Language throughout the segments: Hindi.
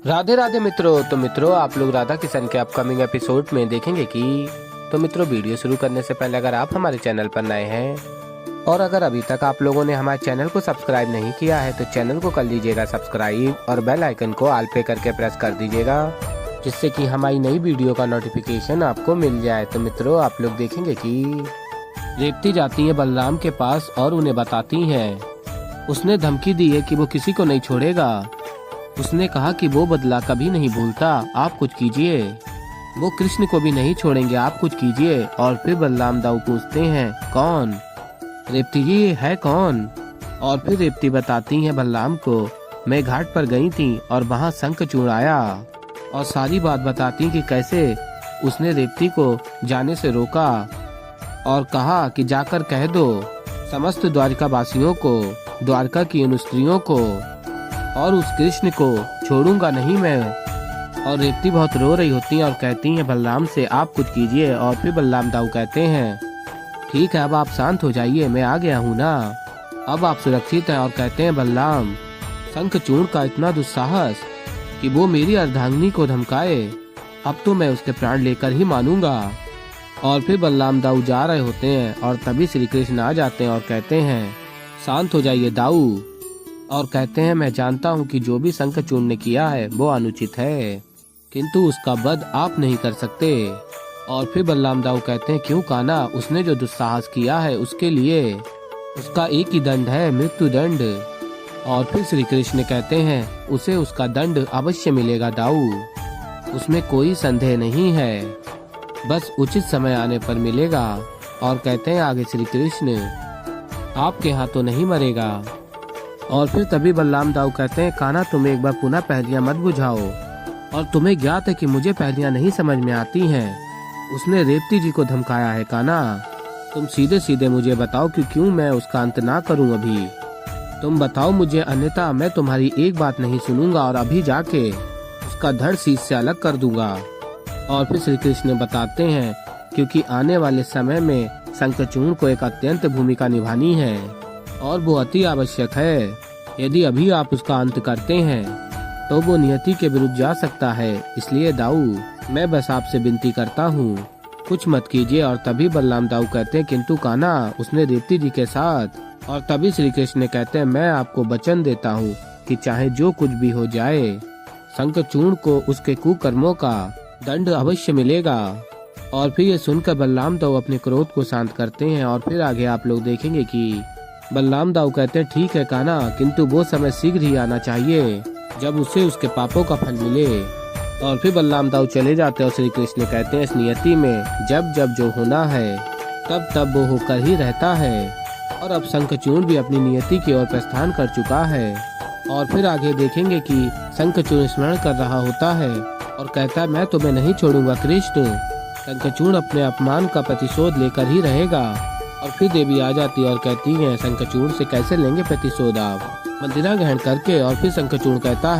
राधे राधे मित्रों। तो मित्रों, आप लोग राधा किशन के अपकमिंग एपिसोड में देखेंगे कि मित्रों, वीडियो शुरू करने से पहले अगर आप हमारे चैनल पर नए हैं और अगर अभी तक आप लोगों ने हमारे चैनल को सब्सक्राइब नहीं किया है तो चैनल को कर लीजिएगा सब्सक्राइब और बेल आइकन को ऑल पे करके प्रेस कर दीजिएगा, जिससे कि हमारी नई वीडियो का नोटिफिकेशन आपको मिल जाए। तो मित्रों, आप लोग देखेंगे कि रेवती जाती है बलराम के पास और उन्हें बताती है, उसने धमकी दी है कि वो किसी को नहीं छोड़ेगा। उसने कहा कि वो बदला कभी नहीं भूलता, आप कुछ कीजिए। वो कृष्ण को भी नहीं छोड़ेंगे, आप कुछ कीजिए। और फिर बलराम दाऊ पूछते हैं, कौन? रेवती जी, है कौन? और फिर रेवती बताती है बलराम को, मैं घाट पर गई थी और वहाँ शंखचूड़ आया, और सारी बात बताती कि कैसे उसने रेवती को जाने से रोका और कहा कि जाकर कह दो समस्त द्वारका वासियों को, द्वारका की उन स्त्रियों को और उस कृष्ण को छोड़ूंगा नहीं मैं। और रेवती बहुत रो रही होती है और कहती है बलराम से, आप कुछ कीजिए। और फिर बलराम दाऊ कहते हैं, ठीक है, अब आप शांत हो जाइए, मैं आ गया हूँ ना, अब आप सुरक्षित हैं। और कहते हैं, बलराम, शंखचूड़ का इतना दुस्साहस कि वो मेरी अर्धांगिनी को धमकाए, अब तो मैं उसके प्राण लेकर ही मानूंगा। और फिर बलराम दाऊ जा रहे होते हैं और तभी श्री कृष्ण आ जाते हैं और कहते हैं, शांत हो जाइए दाऊ। और कहते हैं, मैं जानता हूँ कि जो भी शंखचूड़ ने किया है वो अनुचित है, किंतु उसका वध आप नहीं कर सकते। और फिर बलराम दाऊ कहते हैं, क्यों कान्हा, उसने जो दुस्साहस किया है उसके लिए उसका एक ही दंड है, मृत्यु दंड। और फिर श्री कृष्ण कहते हैं, उसे उसका दंड अवश्य मिलेगा दाऊ, उसमें कोई संदेह नहीं है, बस उचित समय आने पर मिलेगा। और कहते हैं आगे श्री कृष्ण, आपके हाथों नहीं मरेगा। और फिर तभी बलराम दाऊ कहते हैं, कान्हा, तुम एक बार पुनः पहेलियां मत बुझाओ, और तुम्हें ज्ञात है कि मुझे पहेलियां नहीं समझ में आती हैं। उसने रेवती जी को धमकाया है कान्हा, तुम सीधे सीधे मुझे बताओ कि क्यों मैं उसका अंत ना करूं अभी। तुम बताओ मुझे, अन्यथा मैं तुम्हारी एक बात नहीं सुनूंगा और अभी जाके उसका धड़ शीश से अलग कर दूंगा। और फिर श्री कृष्ण बताते हैं, क्योंकि आने वाले समय में शंखचूड़ को एक अत्यंत भूमिका निभानी है और वो अति आवश्यक है। यदि अभी आप उसका अंत करते हैं तो वो नियति के विरुद्ध जा सकता है, इसलिए दाऊ, मैं बस आपसे विनती करता हूँ, कुछ मत कीजिए। और तभी बलराम दाऊ कहते हैं, किंतु कान्हा, उसने रेवती जी के साथ। और तभी श्री कृष्ण कहते हैं, मैं आपको वचन देता हूँ कि चाहे जो कुछ भी हो जाए, शंखचूड़ को उसके कुकर्मों का दंड अवश्य मिलेगा। और फिर ये सुनकर बलराम दाऊ अपने क्रोध को शांत करते हैं। और फिर आगे आप लोग देखेंगे कि बलराम दाऊ कहते हैं, ठीक है कान्हा, किंतु वो समय शीघ्र ही आना चाहिए जब उसे उसके पापों का फल मिले। और फिर बलराम दाऊ चले जाते हैं और श्री कृष्ण कहते हैं, इस नियति में जब जब जो होना है तब तब वो होकर ही रहता है, और अब शंखचूड़ भी अपनी नियति की ओर प्रस्थान कर चुका है। और फिर आगे देखेंगे कि शंखचूड़ स्मरण कर रहा होता है और कहता है, मैं तुम्हें नहीं छोड़ूंगा कृष्ण, शंखचूड़ अपने अपमान का प्रतिशोध लेकर ही रहेगा। और फिर देवी आ जाती है और कहती है, शंखचूड़ से कैसे लेंगे प्रतिशोध आप, मंदिरा ग्रहण करके। और फिर शंखचूड़ कहता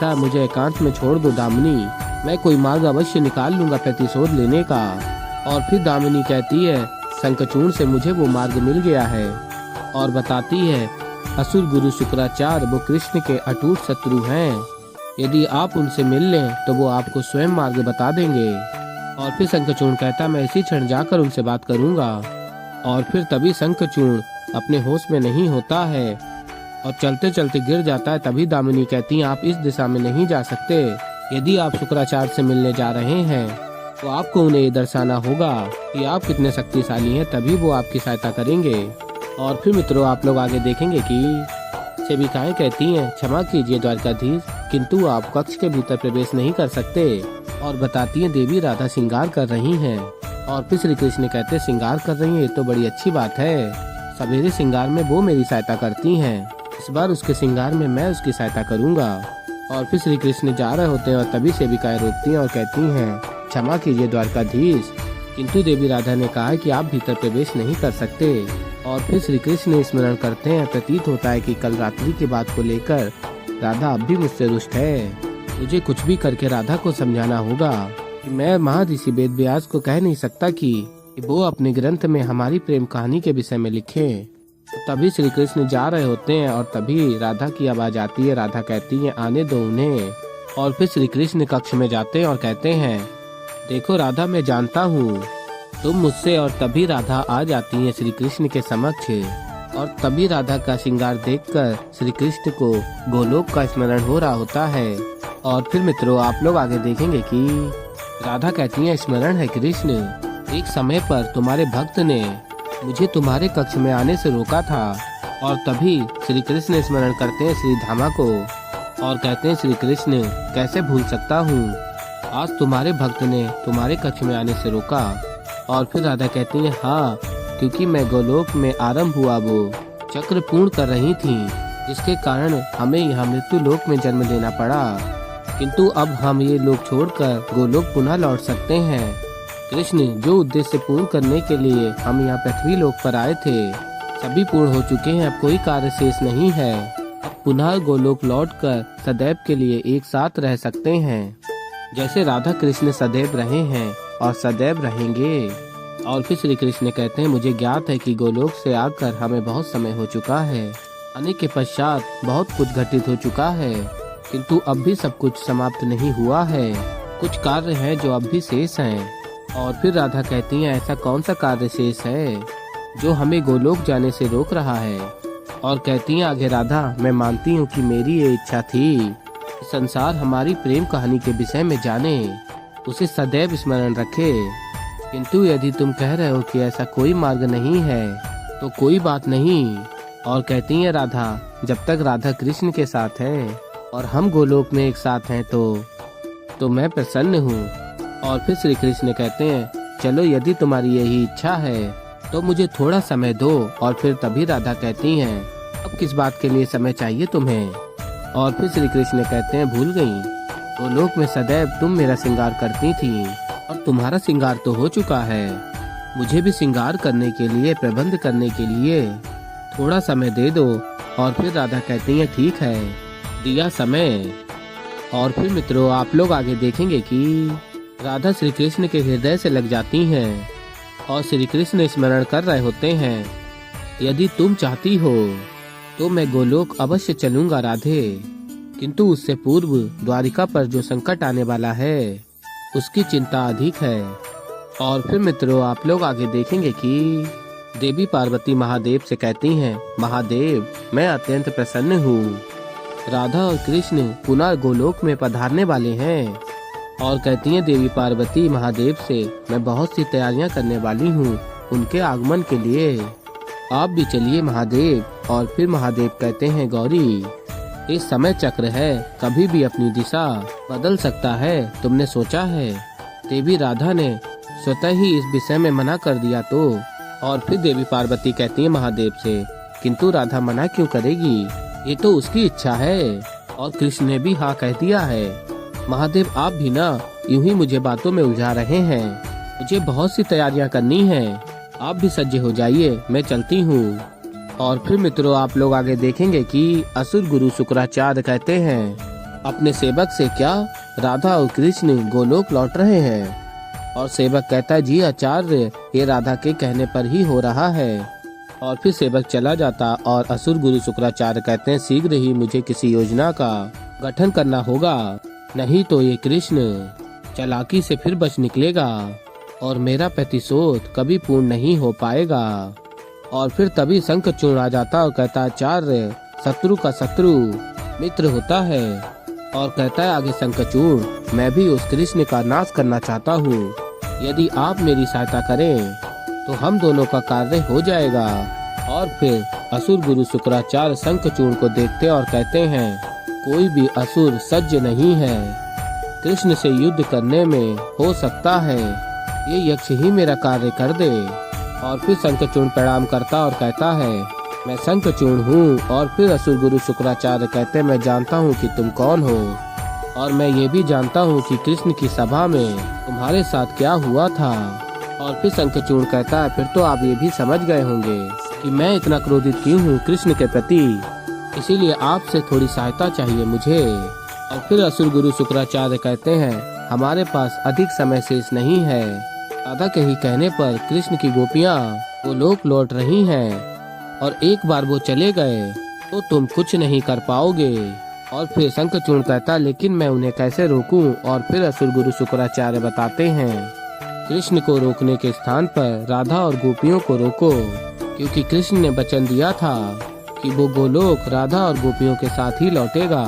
है, मुझे एकांत में छोड़ दो दामिनी, मैं कोई मार्ग अवश्य निकाल लूंगा प्रतिशोध लेने का। और फिर दामिनी कहती है, शंखचूड़ से मुझे वो मार्ग मिल गया है, और बताती है, असुर गुरु शुक्राचार्य वो कृष्ण के अटूट शत्रु हैं, यदि आप उनसे मिल लें तो वो आपको स्वयं मार्ग बता देंगे। और फिर शंखचूड़ कहता, मैं इसी क्षण जाकर उनसे बात करूंगा। और फिर तभी शंखचूड़ अपने होश में नहीं होता है और चलते चलते गिर जाता है। तभी दामिनी कहती है, आप इस दिशा में नहीं जा सकते, यदि आप शुक्राचार्य से मिलने जा रहे हैं तो आपको उन्हें ये दर्शाना होगा कि आप कितने शक्तिशाली हैं, तभी वो आपकी सहायता करेंगे। और फिर मित्रों, आप लोग आगे देखेंगे कि सेविकाएं कहती हैं, क्षमा कीजिए द्वारकाधीश, किंतु आप कक्ष के भीतर प्रवेश नहीं कर सकते। और बताती हैं, देवी राधा श्रृंगार कर रही हैं। और फिर श्री कृष्ण कहते, श्रृंगार कर रही हैं, ये तो बड़ी अच्छी बात है, सवेरे श्रृंगार में वो मेरी सहायता करती हैं, इस बार उसके श्रृंगार में मैं उसकी सहायता करूंगा। और फिर श्री कृष्ण जा रहे होते हैं और तभी सेविकाएं रोकती हैं और कहती हैं, क्षमा कीजिए द्वारकाधीश, किंतु देवी राधा ने कहा कि आप भीतर प्रवेश नहीं कर सकते। और फिर श्री कृष्ण स्मरण करते हैं, प्रतीत होता है कि कल रात्रि की बात को लेकर राधा अब भी मुझसे रुष्ट है, मुझे कुछ भी करके राधा को समझाना होगा कि मैं महर्षि वेद व्यास को कह नहीं सकता कि वो अपने ग्रंथ में हमारी प्रेम कहानी के विषय में लिखे। तभी श्री कृष्ण जा रहे होते हैं और तभी राधा की आवाज आती है। राधा कहती है आने दो उन्हें। और फिर श्री कृष्ण कक्ष में जाते हैं और कहते हैं देखो राधा, मैं जानता हूँ तुम मुझसे। और तभी राधा आ जाती है श्री कृष्ण के समक्ष और तभी राधा का श्रृंगार देखकर श्री कृष्ण को गोलोक का स्मरण हो रहा होता है। और फिर मित्रों आप लोग आगे देखेंगे कि राधा कहती है स्मरण है कृष्ण, एक समय पर तुम्हारे भक्त ने मुझे तुम्हारे कक्ष में आने से रोका था। और तभी श्री कृष्ण स्मरण करते हैं श्री धामा को और कहते हैं श्री कृष्ण कैसे भूल सकता हूँ, आज तुम्हारे भक्त ने तुम्हारे कक्ष में आने से रोका। और फिर राधा कहती है हाँ, क्योंकि मैं गोलोक में आरंभ हुआ वो चक्र पूर्ण कर रही थी, जिसके कारण हमें यहाँ मृत्यु लोक में जन्म लेना पड़ा। किंतु अब हम ये लोक छोड़कर गोलोक पुनः लौट सकते हैं। कृष्ण, जो उद्देश्य पूर्ण करने के लिए हम यहाँ पृथ्वी लोक पर आए थे सभी पूर्ण हो चुके हैं, अब कोई कार्य शेष नहीं है। अब पुनः गोलोक लौटकर सदैव के लिए एक साथ रह सकते हैं, जैसे राधा कृष्ण सदैव रहे हैं और सदैव रहेंगे। और फिर श्री कृष्ण कहते हैं मुझे ज्ञात है कि गोलोक से आकर हमें बहुत समय हो चुका है, आने के पश्चात बहुत कुछ घटित हो चुका है, किंतु अब भी सब कुछ समाप्त नहीं हुआ है, कुछ कार्य हैं जो अब भी शेष हैं। और फिर राधा कहती है ऐसा कौन सा कार्य शेष है जो हमें गोलोक जाने से रोक रहा है। और कहती है आगे राधा, मैं मानती हूँ कि मेरी ये इच्छा थी संसार हमारी प्रेम कहानी के विषय में जाने, उसे सदैव स्मरण रखे, किंतु यदि तुम कह रहे हो कि ऐसा कोई मार्ग नहीं है तो कोई बात नहीं। और कहती है राधा, जब तक राधा कृष्ण के साथ है और हम गोलोक में एक साथ हैं तो मैं प्रसन्न हूँ। और फिर श्री कृष्ण कहते हैं चलो यदि तुम्हारी यही इच्छा है तो मुझे थोड़ा समय दो। और फिर तभी राधा कहती हैं अब किस बात के लिए समय चाहिए तुम्हें। और फिर श्री कृष्ण कहते हैं भूल गई, गोलोक में सदैव तुम मेरा श्रृंगार करती थी और तुम्हारा श्रृंगार तो हो चुका है, मुझे भी श्रृंगार करने के लिए, प्रबंध करने के लिए थोड़ा समय दे दो। और फिर राधा कहती है ठीक है, दिया समय। और फिर मित्रों आप लोग आगे देखेंगे कि राधा श्री कृष्ण के हृदय से लग जाती हैं और श्री कृष्ण स्मरण कर रहे होते हैं यदि तुम चाहती हो तो मैं गोलोक अवश्य चलूंगा राधे, किंतु उससे पूर्व द्वारिका पर जो संकट आने वाला है उसकी चिंता अधिक है। और फिर मित्रों आप लोग आगे देखेंगे कि देवी पार्वती महादेव से कहती हैं महादेव, मैं अत्यंत प्रसन्न हूँ, राधा और कृष्ण पुनः गोलोक में पधारने वाले हैं। और कहती हैं देवी पार्वती महादेव से मैं बहुत सी तैयारियां करने वाली हूँ उनके आगमन के लिए, आप भी चलिए महादेव। और फिर महादेव कहते हैं गौरी, इस समय चक्र है, कभी भी अपनी दिशा बदल सकता है, तुमने सोचा है। देवी राधा ने स्वतः ही इस विषय में मना कर दिया तो। और फिर देवी पार्वती कहती है महादेव से किंतु राधा मना क्यों करेगी, ये तो उसकी इच्छा है और कृष्ण ने भी हाँ कह दिया है। महादेव आप भी ना यूं ही मुझे बातों में उलझा रहे हैं, मुझे बहुत सी तैयारियां करनी हैं, आप भी सज्जे हो जाइए, मैं चलती हूँ। और फिर मित्रों आप लोग आगे देखेंगे कि असुर गुरु शुक्राचार्य कहते हैं अपने सेवक से क्या राधा और कृष्ण गोलोक लौट रहे हैं। और सेवक कहता है जी आचार्य, ये राधा के कहने पर ही हो रहा है। और फिर सेवक चला जाता और असुर गुरु शुक्राचार्य कहते हैं शीघ्र ही मुझे किसी योजना का गठन करना होगा, नहीं तो ये कृष्ण चालाकी से फिर बच निकलेगा और मेरा प्रतिशोध कभी पूर्ण नहीं हो पाएगा। और फिर तभी शंखचूड़ आ जाता और कहता आचार्य, शत्रु का शत्रु मित्र होता है। और कहता है आगे शंखचूड़, मैं भी उस कृष्ण का नाश करना चाहता हूँ, यदि आप मेरी सहायता करें तो हम दोनों का कार्य हो जाएगा। और फिर असुर गुरु शुक्राचार्य शंखचूड़ को देखते और कहते हैं कोई भी असुर सज्ज नहीं है कृष्ण से युद्ध करने में, हो सकता है ये यक्ष ही मेरा कार्य कर दे। और फिर शंखचूड़ प्रणाम करता और कहता है मैं शंखचूड़ हूँ। और फिर असुर गुरु शुक्राचार्य कहते मैं जानता हूँ कि तुम कौन हो और मैं ये भी जानता हूँ कि कृष्ण की सभा में तुम्हारे साथ क्या हुआ था। और फिर शंखचूड़ कहता है फिर तो आप ये भी समझ गए होंगे कि मैं इतना क्रोधित क्यों हूँ कृष्ण के प्रति, इसीलिए आपसे थोड़ी सहायता चाहिए मुझे। और फिर असुर गुरु शुक्राचार्य कहते हैं हमारे पास अधिक समय शेष नहीं है, राधा के ही कहने पर कृष्ण की गोपियाँ गोलोक लौट रही हैं और एक बार वो चले गए तो तुम कुछ नहीं कर पाओगे। और फिर शंखचूर्ण कहता, लेकिन मैं उन्हें कैसे रोकूं? और फिर असुर गुरु शुक्राचार्य बताते हैं, कृष्ण को रोकने के स्थान पर राधा और गोपियों को रोको, क्योंकि कृष्ण ने वचन दिया था कि वो गोलोक राधा और गोपियों के साथ ही लौटेगा।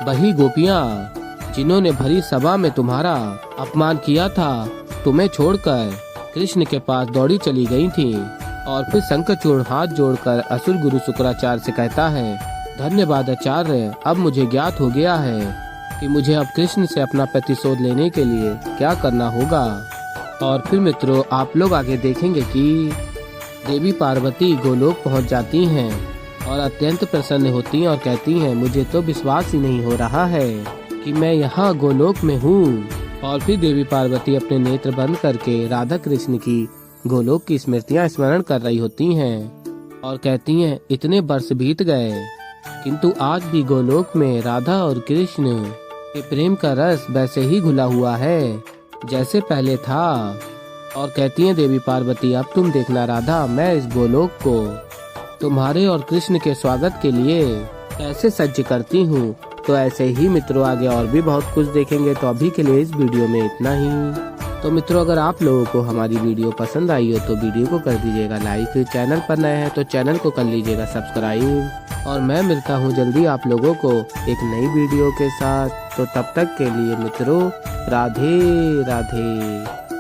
वही गोपियाँ जिन्होंने भरी सभा में तुम्हारा अपमान किया था, तुम्हें छोड़कर कृष्ण के पास दौड़ी चली गई थी। और फिर शंखचूर्ण हाथ जोड़कर असुर गुरु शुक्राचार्य से कहता है, धन्यवाद आचार्य, अब मुझे ज्ञात हो गया है कि मुझे अब कृष्ण से अपना प्रतिशोध लेने के लिए क्या करना होगा। और फिर मित्रों, आप लोग आगे देखेंगे कि देवी पार्वती गोलोक पहुंच जाती हैं और अत्यंत प्रसन्न होती हैं और कहती हैं, मुझे तो विश्वास ही नहीं हो रहा है कि मैं यहाँ गोलोक में हूँ। और फिर देवी पार्वती अपने नेत्र बंद करके राधा कृष्ण की गोलोक की स्मृतियाँ स्मरण कर रही होती हैं और कहती हैं, इतने वर्ष बीत गए किंतु आज भी गोलोक में राधा और कृष्ण के प्रेम का रस वैसे ही घुला हुआ है जैसे पहले था। और कहती हैं देवी पार्वती, अब तुम देखना राधा, मैं इस गोलोक को तुम्हारे और कृष्ण के स्वागत के लिए कैसे सज्ज करती हूँ। तो ऐसे ही मित्रों आगे और भी बहुत कुछ देखेंगे। तो अभी के लिए इस वीडियो में इतना ही। तो मित्रों, अगर आप लोगों को हमारी वीडियो पसंद आई हो तो वीडियो को कर दीजिएगा लाइक, चैनल पर नए हैं तो चैनल को कर लीजिएगा सब्सक्राइब। और मैं मिलता हूँ जल्दी आप लोगों को एक नई वीडियो के साथ। तो तब तक के लिए मित्रों, राधे राधे।